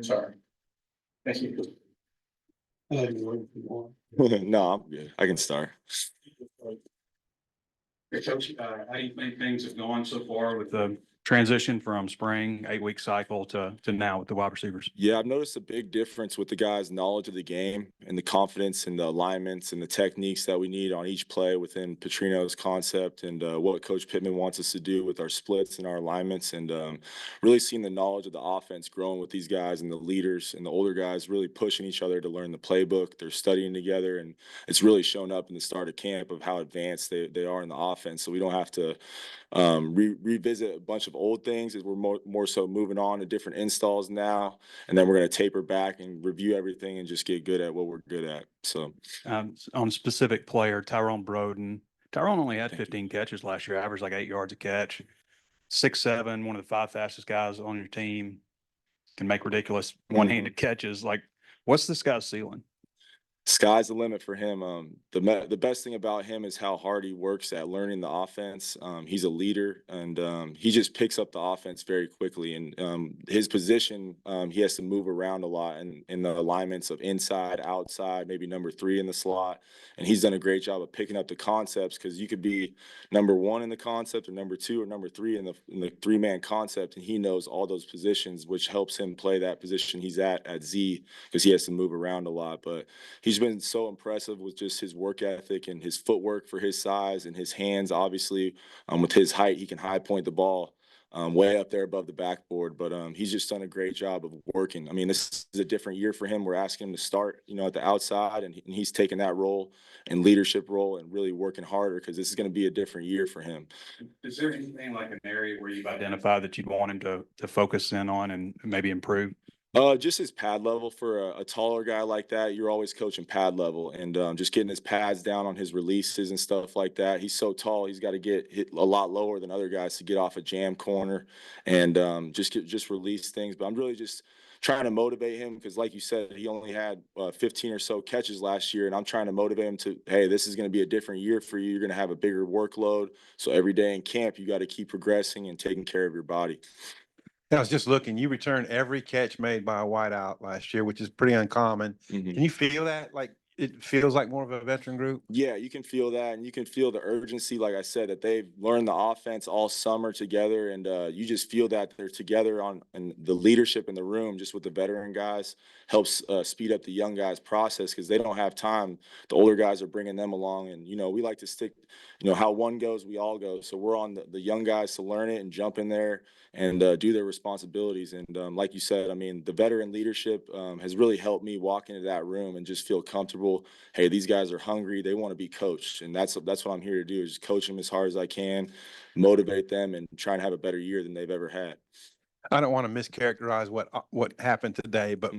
Sorry. Thank you. No, I'm good. I can start. Hey, Coach, how do you think things have gone so far with the transition from spring 8-week cycle to now with the wide receivers? Yeah, I've noticed a big difference with the guys' knowledge of the game and the confidence and the alignments and the techniques that we need on each play within Petrino's concept and what Coach Pittman wants us to do with our splits and our alignments, and really seeing the knowledge of the offense growing with these guys and the leaders and the older guys really pushing each other to learn the playbook. They're studying together, and it's really shown up in the start of camp of how advanced they are in the offense. So we don't have to revisit a bunch of old things as we're more so moving on to different installs now, and then we're going to taper back and review everything and just get good at what we're good at. So on a specific player, Tyrone Broden. Tyrone only had 15 catches last year, averaged like 8 yards a catch. 6'7", one of the 5 fastest guys on your team, can make ridiculous one-handed catches. Like, what's this guy's ceiling? Sky's the limit for him. The best thing about him is how hard he works at learning the offense. He's a leader, and he just picks up the offense very quickly. And his position, he has to move around a lot in the alignments of inside, outside, maybe number 3 in the slot. And he's done a great job of picking up the concepts, because you could be number 1 in the concept or number 2 or number 3 in the 3-man concept, and he knows all those positions, which helps him play that position he's at Z, because he has to move around a lot. But he's been so impressive with just his work ethic and his footwork for his size, and his hands. Obviously, with his height, he can high point the ball way up there above the backboard. But he's just done a great job of working. I mean, this is a different year for him. We're asking him to start, at the outside, and he's taking that role and leadership role and really working harder, because this is going to be a different year for him. Is there anything like an area where you've identified that you'd want him to focus in on and maybe improve? Just his pad level. For a taller guy like that, you're always coaching pad level, and just getting his pads down on his releases and stuff like that. He's so tall, he's got to get hit a lot lower than other guys to get off a jam corner and just release things. But I'm really just trying to motivate him, because like you said, he only had 15 or so catches last year, and I'm trying to motivate him to, hey, this is going to be a different year for you. You're going to have a bigger workload. So every day in camp, you got to keep progressing and taking care of your body. I was just looking, you returned every catch made by a wideout last year, which is pretty uncommon. Mm-hmm. Can you feel that? Like, it feels like more of a veteran group? Yeah, you can feel that, and you can feel the urgency, like I said, that they've learned the offense all summer together, and you just feel that they're together and the leadership in the room, just with the veteran guys, helps speed up the young guys' process, because they don't have time. The older guys are bringing them along, and, we like to stick, how one goes, we all go. So we're on the young guys to learn it and jump in there and do their responsibilities. And like you said, I mean, the veteran leadership has really helped me walk into that room and just feel comfortable. Hey, these guys are hungry. They want to be coached. And that's what I'm here to do, is just coach them as hard as I can, motivate them, and try and have a better year than they've ever had. I don't want to mischaracterize what happened today, but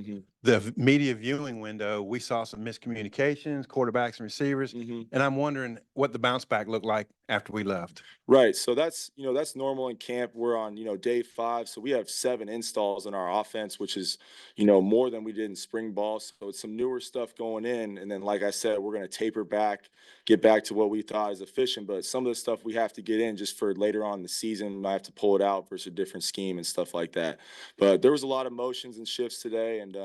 the media viewing window, we saw some miscommunications, quarterbacks and receivers, and I'm wondering what the bounce back looked like after we left. Right. So that's normal in camp. We're on, day 5. So we have 7 installs in our offense, which is, more than we did in spring ball. So it's some newer stuff going in. And then, like I said, we're going to taper back, get back to what we thought is efficient. But some of the stuff we have to get in just for later on in the season, we might have to pull it out versus a different scheme and stuff like that. But there was a lot of motions and shifts today, and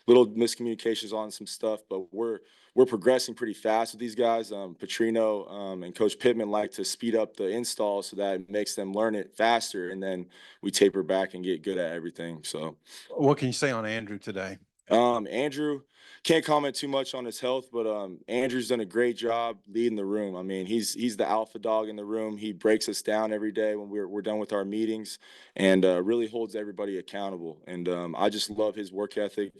little miscommunications on some stuff. But we're progressing pretty fast with these guys. Petrino and Coach Pittman like to speed up the install so that it makes them learn it faster, and then we taper back and get good at everything. So, what can you say on Andrew today? Andrew, can't comment too much on his health, but Andrew's done a great job leading the room. I mean, he's the alpha dog in the room. He breaks us down every day when we're done with our meetings, and really holds everybody accountable. And I just love his work ethic.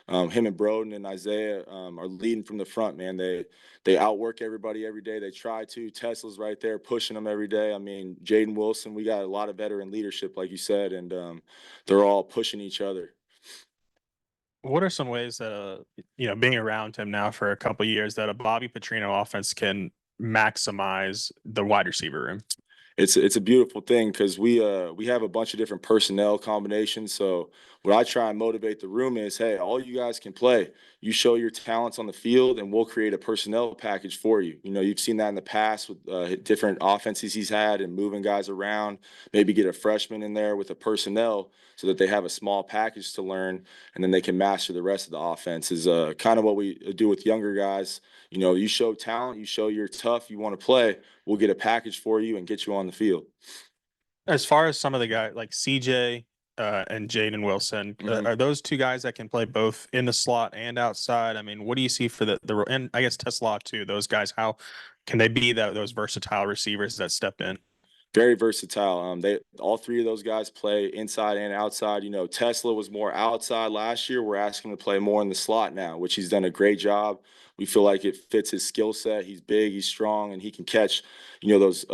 Him and Broden and Isaiah are leading from the front, man. They outwork everybody every day. They try to. Tesla's right there pushing them every day. I mean, Jaden Wilson, we got a lot of veteran leadership, like you said, and they're all pushing each other. What are some ways that, being around him now for a couple of years, that a Bobby Petrino offense can maximize the wide receiver room? It's a beautiful thing because we have a bunch of different personnel combinations. So what I try and motivate the room is, hey, all you guys can play. You show your talents on the field, and we'll create a personnel package for you. You know, you've seen that in the past with different offenses he's had and moving guys around. Maybe get a freshman in there with a personnel so that they have a small package to learn, and then they can master the rest of the offense. Is kind of what we do with younger guys. You know, you show talent, you show you're tough, you want to play. We'll get a package for you and get you on the field. As far as some of the guys like CJ and Jaden Wilson, are those two guys that can play both in the slot and outside? I mean, what do you see for the and I guess Tesla too? Those guys, how can they be those versatile receivers that step in? Very versatile. They all three of those guys play inside and outside. You know, Tesla was more outside last year. We're asking him to play more in the slot now, which he's done a great job. We feel like it fits his skill set. He's big, he's strong, and he can catch, you know, those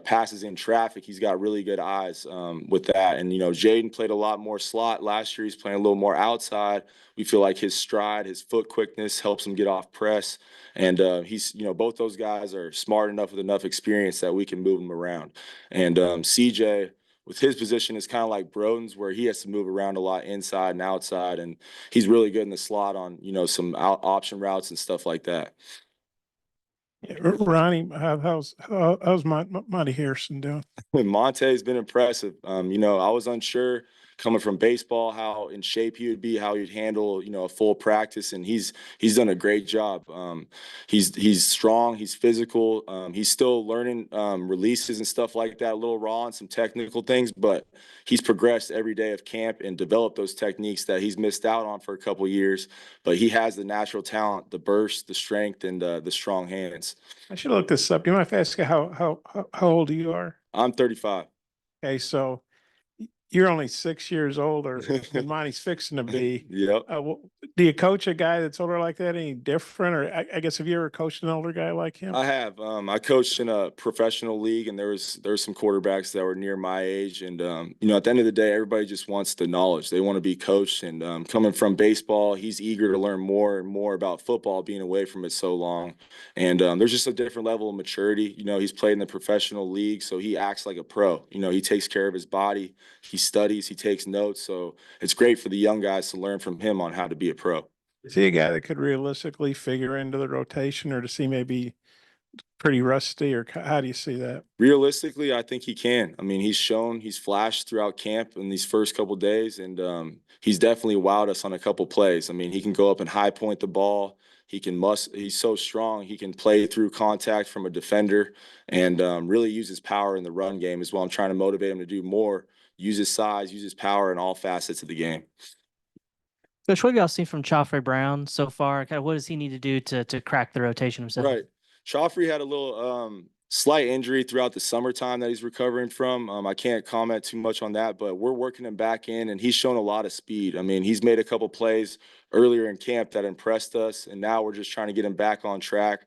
passes in traffic. He's got really good eyes with that. And, you know, Jaden played a lot more slot last year. He's playing a little more outside. We feel like his stride, his foot quickness helps him get off press. And he's, you know, both those guys are smart enough with enough experience that we can move them around. And CJ, with his position, is kind of like Broden's, where he has to move around a lot inside and outside, and he's really good in the slot on, you know, some option routes and stuff like that. Yeah, Ronnie, how's Monty Harrison doing? Monte's been impressive. You know, I was unsure coming from baseball how in shape he would be, how he'd handle, you know, a full practice, and he's done a great job. He's strong, he's physical, he's still learning releases and stuff like that, a little raw on some technical things, but he's progressed every day of camp and developed those techniques that he's missed out on for a couple of years. But he has the natural talent, the burst, the strength, and the strong hands. I should look this up. Do you mind if I ask you how old you are? I'm 35. Okay, so you're only 6 years older than Monty's fixing to be. Yep. Do you coach a guy that's older like that any different? Or I guess have you ever coached an older guy like him? I have. I coached in a professional league, and there was some quarterbacks that were near my age. And you know, at the end of the day, everybody just wants the knowledge. They want to be coached. And coming from baseball, he's eager to learn more and more about football, being away from it so long. And there's just a different level of maturity. You know, he's played in the professional league, so he acts like a pro. You know, he takes care of his body. He studies, he takes notes. So it's great for the young guys to learn from him on how to be a pro. Is he a guy that could realistically figure into the rotation, or does he maybe pretty rusty, or how do you see that? Realistically, I think he can. I mean, he's flashed throughout camp in these first couple of days, and he's definitely wowed us on a couple plays. I mean, he can go up and high point the ball. He's so strong. He can play through contact from a defender and really use his power in the run game as well. I'm trying to motivate him to do more, use his size, use his power in all facets of the game. Coach, what have y'all seen from Joffrey Brown so far? Kind of what does he need to do to crack the rotation himself? Right. Joffrey had a little slight injury throughout the summertime that he's recovering from. I can't comment too much on that, but we're working him back in, and he's shown a lot of speed. I mean, he's made a couple plays earlier in camp that impressed us, and now we're just trying to get him back on track.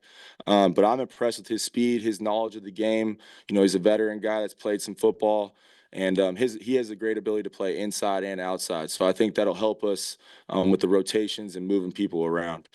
But I'm impressed with his speed, his knowledge of the game. You know, he's a veteran guy that's played some football. And he has a great ability to play inside and outside. So I think that'll help us with the rotations and moving people around.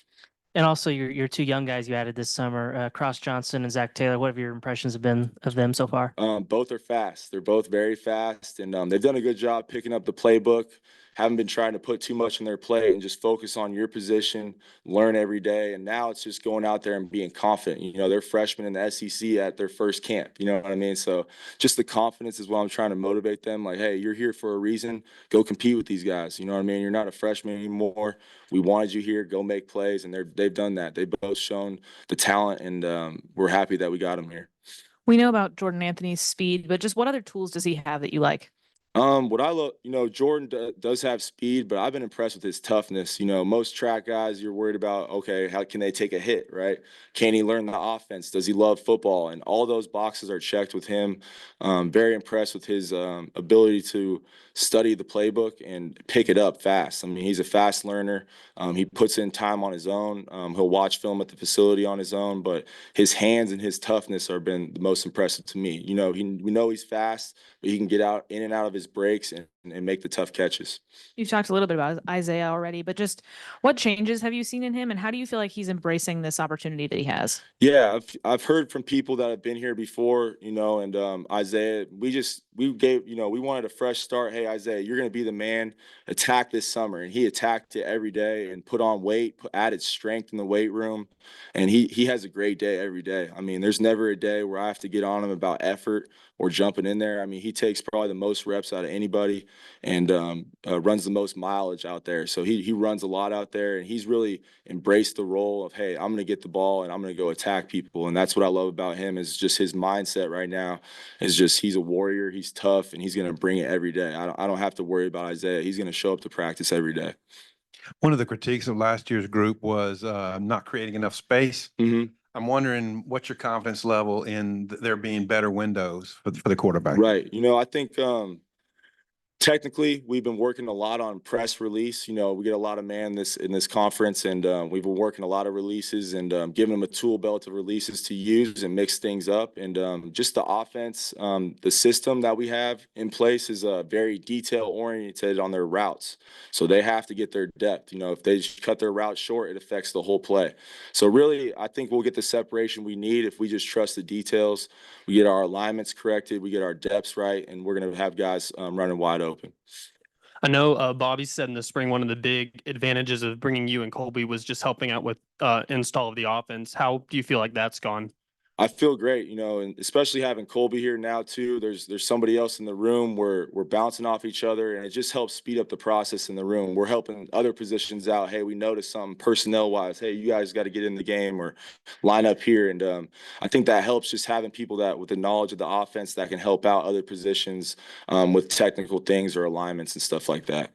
And also your two young guys you added this summer, Cross Johnson and Zach Taylor. What have your impressions been of them so far? Both are fast. They're both very fast, and they've done a good job picking up the playbook. Haven't been trying to put too much on their plate and just focus on your position, learn every day. And now it's just going out there and being confident. You know, they're freshmen in the SEC at their first camp. You know what I mean? So just the confidence is what I'm trying to motivate them. Like, hey, you're here for a reason. Go compete with these guys. You know what I mean? You're not a freshman anymore. We wanted you here. Go make plays. And they've done that. They've both shown the talent, and we're happy that we got them here. We know about Jordan Anthony's speed, but just what other tools does he have that you like? What I love, you know, Jordan does have speed, but I've been impressed with his toughness. You know, most track guys, you're worried about, okay, how can they take a hit, right? Can he learn the offense? Does he love football? And all those boxes are checked with him. Very impressed with his ability to study the playbook and pick it up fast. I mean, he's a fast learner. He puts in time on his own. He'll watch film at the facility on his own, but his hands and his toughness have been the most impressive to me. You know, we know he's fast, but he can get out in and out of his breaks and and make the tough catches. You've talked a little bit about Isaiah already, but just what changes have you seen in him, and how do you feel like he's embracing this opportunity that he has? Yeah, I've heard from people that have been here before, and Isaiah, we wanted a fresh start. Hey, Isaiah, you're going to be the man. Attack this summer, and he attacked it every day and put on weight, added strength in the weight room, and he has a great day every day. I mean, there's never a day where I have to get on him about effort or jumping in there. I mean, he takes probably the most reps out of anybody, and runs the most mileage out there. So he runs a lot out there, and he's really embraced the role of, hey, I'm going to get the ball and I'm going to go attack people. And that's what I love about him, is just his mindset right now is just, he's a warrior, he's tough, and he's going to bring it every day. I don't have to worry about Isaiah. He's going to show up to practice every day. One of the critiques of last year's group was not creating enough space. Mm-hmm. I'm wondering what's your confidence level in there being better windows for the quarterback? Right. I think technically, we've been working a lot on press release. We get a lot of man in this conference, and we've been working a lot of releases and giving them a tool belt of releases to use and mix things up. And just the offense, the system that we have in place is very detail oriented on their routes. So they have to get their depth. If they just cut their route short, it affects the whole play. So really, I think we'll get the separation we need if we just trust the details. We get our alignments corrected, we get our depths right, and we're going to have guys running wide open. I know Bobby said in the spring one of the big advantages of bringing you and Colby was just helping out with install of the offense. How do you feel like that's gone? I feel great, and especially having Colby here now too. There's somebody else in the room. We're bouncing off each other, and it just helps speed up the process in the room. We're helping other positions out. Hey, we noticed something personnel wise. Hey, you guys got to get in the game or line up here. And I think that helps, just having people that with the knowledge of the offense that can help out other positions with technical things or alignments and stuff like that.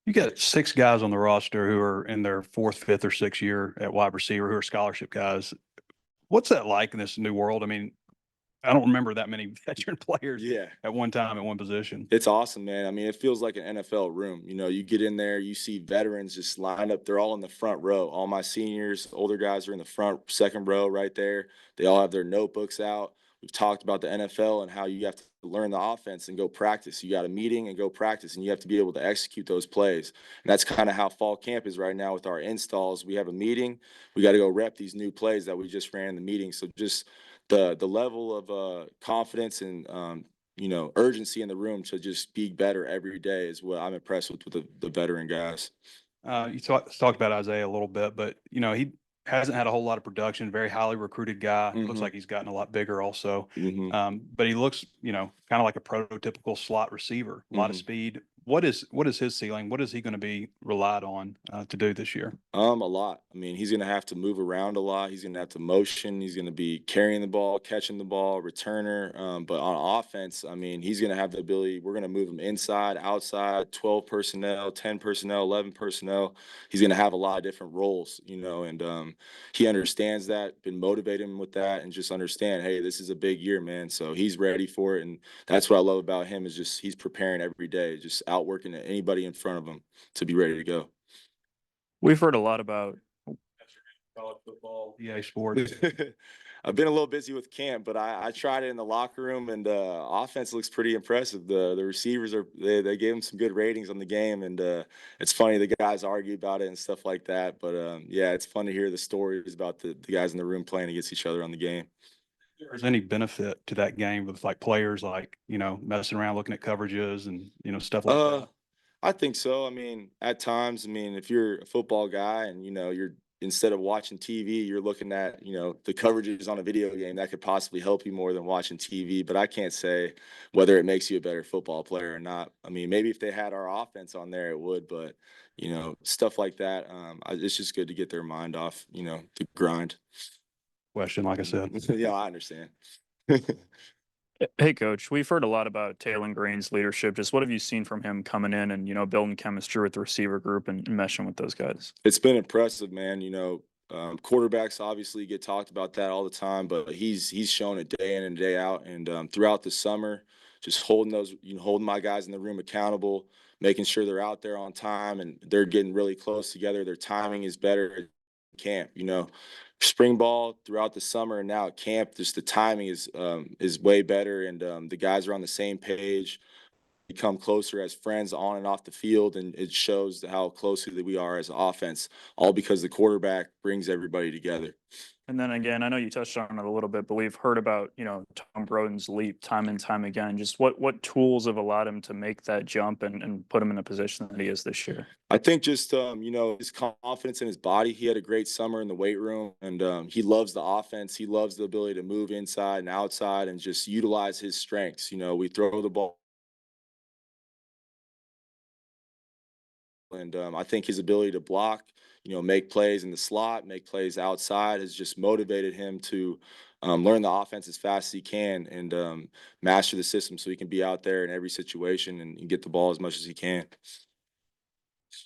You got 6 guys on the roster who are in their 4th, 5th, or 6th year at wide receiver who are scholarship guys. What's that like in this new world? I mean, I don't remember that many veteran players at one time at one position. It's awesome, man. I mean, it feels like an NFL room. You get in there, you see veterans just lined up. They're all in the front row. All my seniors, older guys are in the front, 2nd row right there. They all have their notebooks out. We've talked about the NFL and how you have to learn the offense and go practice. You got a meeting and go practice, and you have to be able to execute those plays. And that's kind of how fall camp is right now with our installs. We have a meeting. We got to go rep these new plays that we just ran in the meeting. So just the level of confidence and urgency in the room to just be better every day is what I'm impressed with the veteran guys. You talked about Isaiah a little bit, but he hasn't had a whole lot of production. Very highly recruited guy. Mm-hmm. Looks like he's gotten a lot bigger also. Mm-hmm. But he looks kind of like a prototypical slot receiver. A lot of speed. What is his ceiling? What is he going to be relied on to do this year? A lot. I mean, he's going to have to move around a lot. He's going to have to motion. He's going to be carrying the ball, catching the ball, returner. But on offense, I mean, he's going to have the ability. We're going to move him inside, outside, 12 personnel, 10 personnel, 11 personnel. He's going to have a lot of different roles, and he understands that, been motivating with that, and just understand, hey, this is a big year, man. So he's ready for it. And that's what I love about him, is just he's preparing every day, just outworking anybody in front of him to be ready to go. We've heard a lot about college football, EA Sports. I've been a little busy with camp, but I tried it in the locker room, and offense looks pretty impressive. The receivers they gave them some good ratings on the game, and it's funny the guys argue about it and stuff like that. But yeah, it's fun to hear the stories about the guys in the room playing against each other on the game. If there's any benefit to that game with players messing around looking at coverages and stuff like that? I think so. I mean, at times, if you're a football guy and you're, instead of watching TV, you're looking at the coverages on a video game, that could possibly help you more than watching TV. But I can't say whether it makes you a better football player or not. I mean, maybe if they had our offense on there, it would. But stuff like that, it's just good to get their mind off the grind. Question, like I said. Yeah, I understand. Hey, Coach, we've heard a lot about Taylor Green's leadership. Just what have you seen from him coming in and, building chemistry with the receiver group and meshing with those guys? It's been impressive, man. Quarterbacks obviously get talked about that all the time, but he's shown it day in and day out. And throughout the summer, just holding my guys in the room accountable, making sure they're out there on time and they're getting really close together. Their timing is better at camp, spring ball throughout the summer and now at camp, just the timing is way better, and the guys are on the same page. become closer as friends on and off the field, and it shows how closely that we are as an offense, all because the quarterback brings everybody together. And then again, I know you touched on it a little bit, but we've heard about, Tom Broden's leap time and time again. Just what tools have allowed him to make that jump and put him in the position that he is this year? I think just his confidence in his body. He had a great summer in the weight room, and he loves the offense. He loves the ability to move inside and outside and just utilize his strengths. We throw the ball, and I think his ability to block, make plays in the slot, make plays outside, has just motivated him to learn the offense as fast as he can and master the system so he can be out there in every situation and get the ball as much as he can.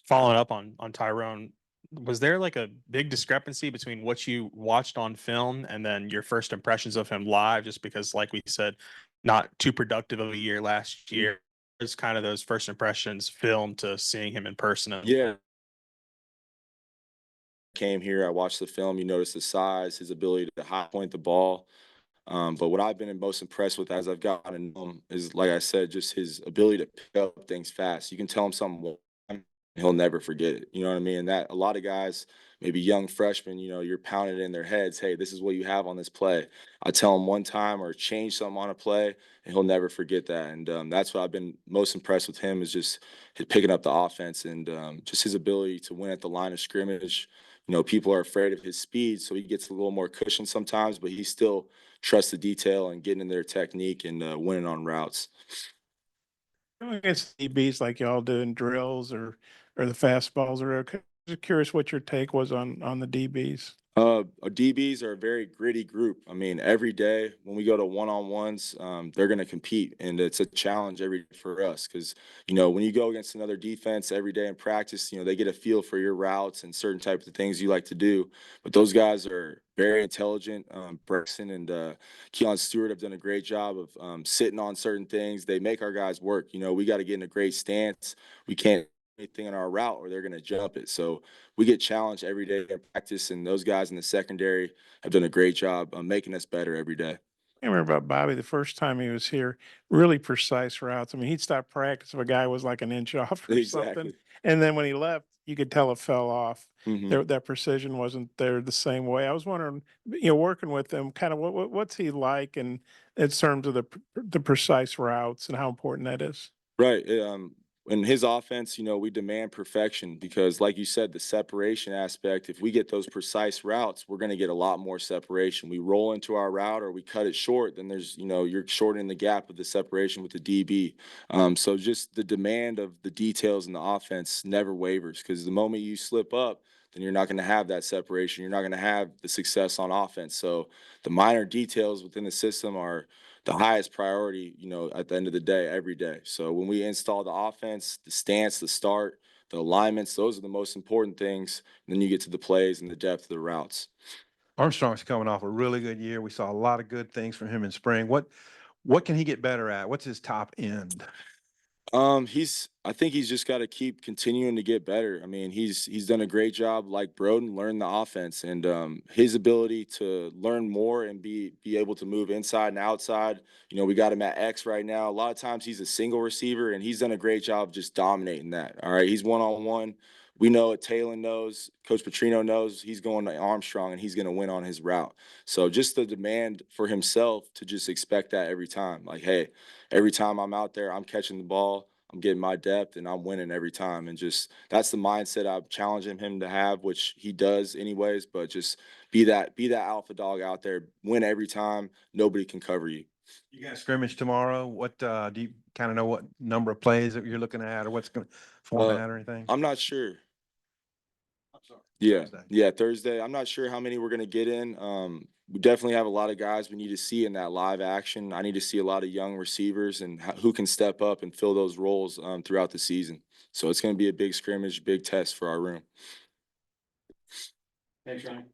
Following up on Tyrone, was there like a big discrepancy between what you watched on film and then your first impressions of him live? Just because, like we said, not too productive of a year last year. It's kind of those first impressions film to seeing him in person. Yeah. Came here, I watched the film, you notice the size, his ability to high point the ball. But what I've been most impressed with as I've gotten to know him is, like I said, just his ability to pick up things fast. You can tell him something, he'll never forget it. You know what I mean? And that a lot of guys, maybe young freshmen, you're pounding it in their heads, hey, this is what you have on this play. I tell him one time or change something on a play, and he'll never forget that. And that's what I've been most impressed with him, is just picking up the offense and just his ability to win at the line of scrimmage. People are afraid of his speed, so he gets a little more cushion sometimes, but he still trusts the detail and getting in their technique and winning on routes. Against DBs like y'all do in drills or the fastballs, or just curious what your take was on the DBs. DBs are a very gritty group. I mean, every day when we go to one-on-ones, they're going to compete, and it's a challenge every day for us because, when you go against another defense every day in practice, they get a feel for your routes and certain types of things you like to do. But those guys are very intelligent. Braxton and Keon Stewart have done a great job of sitting on certain things. They make our guys work. We got to get in a great stance. We can't anything in our route or they're going to jump it. So we get challenged every day in practice, and those guys in the secondary have done a great job of making us better every day. I remember about Bobby the first time he was here, really precise routes. I mean, he'd stop practice if a guy was like an inch off or something. And then when he left, you could tell it fell off. That precision wasn't there the same way. I was wondering, working with him, kind of what's he like in terms of the precise routes and how important that is? Right. In his offense, we demand perfection because, like you said, the separation aspect, if we get those precise routes, we're going to get a lot more separation. We roll into our route or we cut it short, then there's, you're shortening the gap of the separation with the DB. So just the demand of the details in the offense never wavers because the moment you slip up, then you're not going to have that separation. You're not going to have the success on offense. So the minor details within the system are the highest priority, at the end of the day, every day. So when we install the offense, the stance, the start, the alignments, those are the most important things. And then you get to the plays and the depth of the routes. Armstrong's coming off a really good year. We saw a lot of good things from him in spring. What can he get better at? What's his top end? I think he's just got to keep continuing to get better. I mean, he's done a great job, like Broden, learn the offense, and his ability to learn more and be able to move inside and outside. We got him at X right now. A lot of times he's a single receiver, and he's done a great job just dominating that. All right, he's one-on-one. We know it. Taylor knows. Coach Petrino knows he's going to Armstrong, and he's going to win on his route. So just the demand for himself to just expect that every time. Like, hey, every time I'm out there, I'm catching the ball, I'm getting my depth, and I'm winning every time. And just that's the mindset I'm challenging him to have, which he does anyways. But just be that alpha dog out there, win every time. Nobody can cover you. You got a scrimmage tomorrow. What do you kind of know what number of plays that you're looking at, or what's going to format or anything? I'm not sure. Thursday. I'm not sure how many we're going to get in. We definitely have a lot of guys we need to see in that live action. I need to see a lot of young receivers and who can step up and fill those roles throughout the season. So it's going to be a big scrimmage, big test for our room. Thanks, Ronnie.